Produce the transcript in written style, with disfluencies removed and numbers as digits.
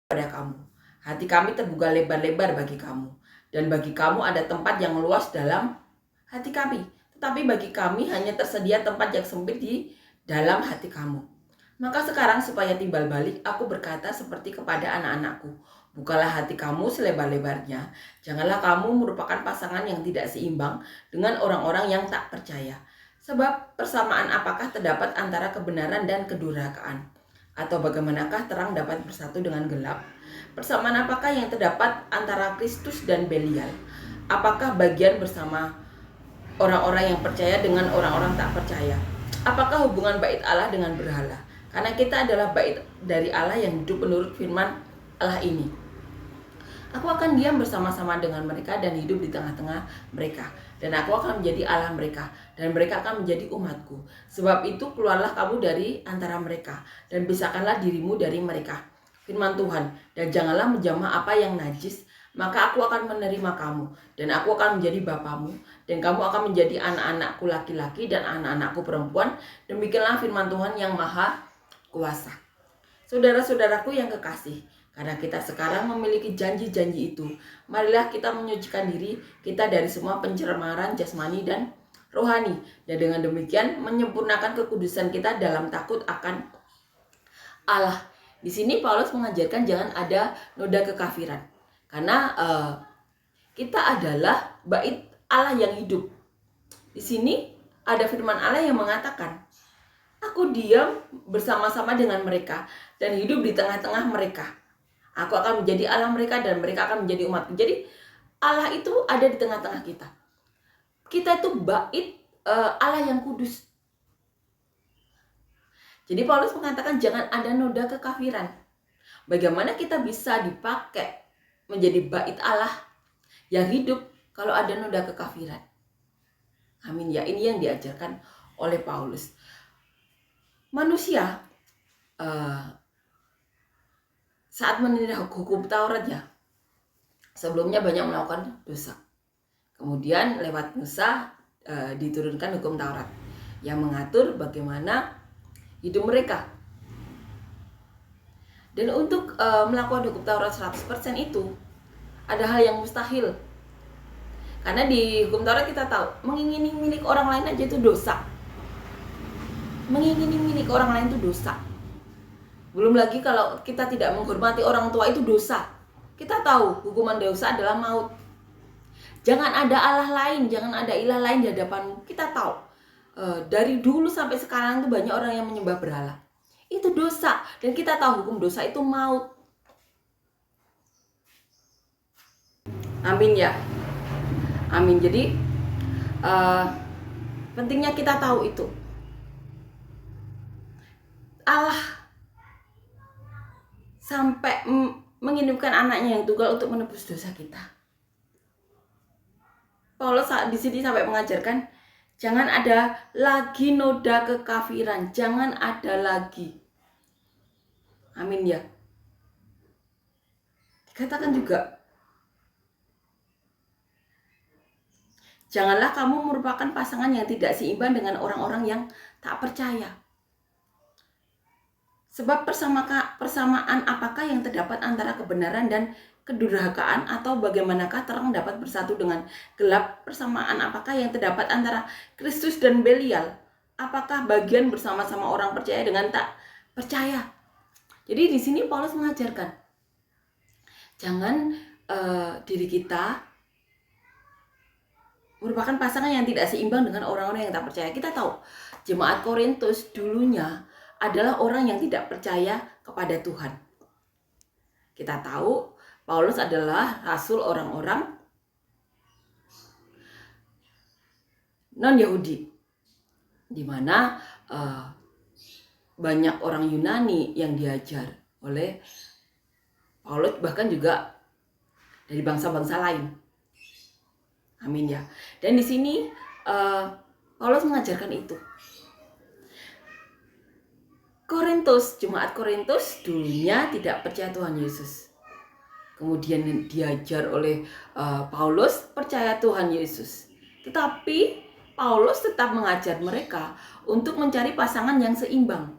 pada kamu. Hati kami terbuka lebar-lebar bagi kamu. Dan bagi kamu ada tempat yang luas dalam hati kami. Tetapi bagi kami hanya tersedia tempat yang sempit di dalam hati kamu. Maka sekarang supaya timbal balik, aku berkata seperti kepada anak-anakku. Bukalah hati kamu selebar-lebarnya. Janganlah kamu merupakan pasangan yang tidak seimbang dengan orang-orang yang tak percaya. Sebab persamaan apakah terdapat antara kebenaran dan kedurhakaan? Atau bagaimanakah terang dapat bersatu dengan gelap? Persamaan apakah yang terdapat antara Kristus dan Belial? Apakah bagian bersama orang-orang yang percaya dengan orang-orang tak percaya? Apakah hubungan bait Allah dengan berhala? Karena kita adalah bait dari Allah yang hidup menurut firman Allah ini. Aku akan diam bersama-sama dengan mereka dan hidup di tengah-tengah mereka. Dan aku akan menjadi Allah mereka, dan mereka akan menjadi umatku. Sebab itu keluarlah kamu dari antara mereka, dan pisahkanlah dirimu dari mereka. Firman Tuhan, dan janganlah menjamah apa yang najis, maka aku akan menerima kamu, dan aku akan menjadi bapamu, dan kamu akan menjadi anak-anakku laki-laki dan anak-anakku perempuan. Demikianlah firman Tuhan yang maha kuasa. Saudara-saudaraku yang kekasih, karena kita sekarang memiliki janji-janji itu, marilah kita menyucikan diri kita dari semua pencemaran jasmani dan rohani, dan dengan demikian menyempurnakan kekudusan kita dalam takut akan Allah. Di sini Paulus mengajarkan jangan ada noda kekafiran, karena kita adalah bait Allah yang hidup. Di sini ada firman Allah yang mengatakan, aku diam bersama-sama dengan mereka dan hidup di tengah-tengah mereka. Aku akan menjadi Allah mereka dan mereka akan menjadi umatku. Jadi Allah itu ada di tengah-tengah kita. Kita itu bait Allah yang kudus. Jadi Paulus mengatakan jangan ada noda kekafiran. Bagaimana kita bisa dipakai menjadi bait Allah yang hidup kalau ada noda kekafiran? Amin ya, ini yang diajarkan oleh Paulus. Manusia saat menerima hukum Taurat ya, sebelumnya banyak melakukan dosa. Kemudian lewat Musa diturunkan hukum Taurat yang mengatur bagaimana hidup mereka. Dan untuk melakukan hukum Taurat 100% itu ada hal yang mustahil. Karena di hukum Taurat kita tahu, mengingini milik orang lain aja itu dosa. Mengingini milik orang lain itu dosa. Belum lagi kalau kita tidak menghormati orang tua itu dosa. Kita tahu hukuman dosa adalah maut. Jangan ada Allah lain, jangan ada ilah lain di hadapanmu. Kita tahu dari dulu sampai sekarang tuh banyak orang yang menyembah berhala. Itu dosa, dan kita tahu hukum dosa itu maut. Amin ya. Amin. Jadi pentingnya kita tahu itu. Allah sampai mengirimkan anaknya yang tunggal untuk menebus dosa kita. Paulus di sini sampai mengajarkan jangan ada lagi noda kekafiran, jangan ada lagi. Amin ya. Dikatakan juga, janganlah kamu merupakan pasangan yang tidak seimbang dengan orang-orang yang tak percaya. Sebab persamaan apakah yang terdapat antara kebenaran dan kedurhakaan, atau bagaimanakah terang dapat bersatu dengan gelap? Persamaan apakah yang terdapat antara Kristus dan Belial? Apakah bagian bersama-sama orang percaya dengan tak percaya? Jadi di sini Paulus mengajarkan, jangan diri kita merupakan pasangan yang tidak seimbang dengan orang-orang yang tak percaya. Kita tahu jemaat Korintus dulunya adalah orang yang tidak percaya kepada Tuhan. Kita tahu Paulus adalah rasul orang-orang non-Yahudi, di mana banyak orang Yunani yang diajar oleh Paulus, bahkan juga dari bangsa-bangsa lain. Amin ya. Dan di sini Paulus mengajarkan itu. Jemaat Korintus dulunya tidak percaya Tuhan Yesus. Kemudian diajar oleh Paulus percaya Tuhan Yesus. Tetapi Paulus tetap mengajar mereka untuk mencari pasangan yang seimbang.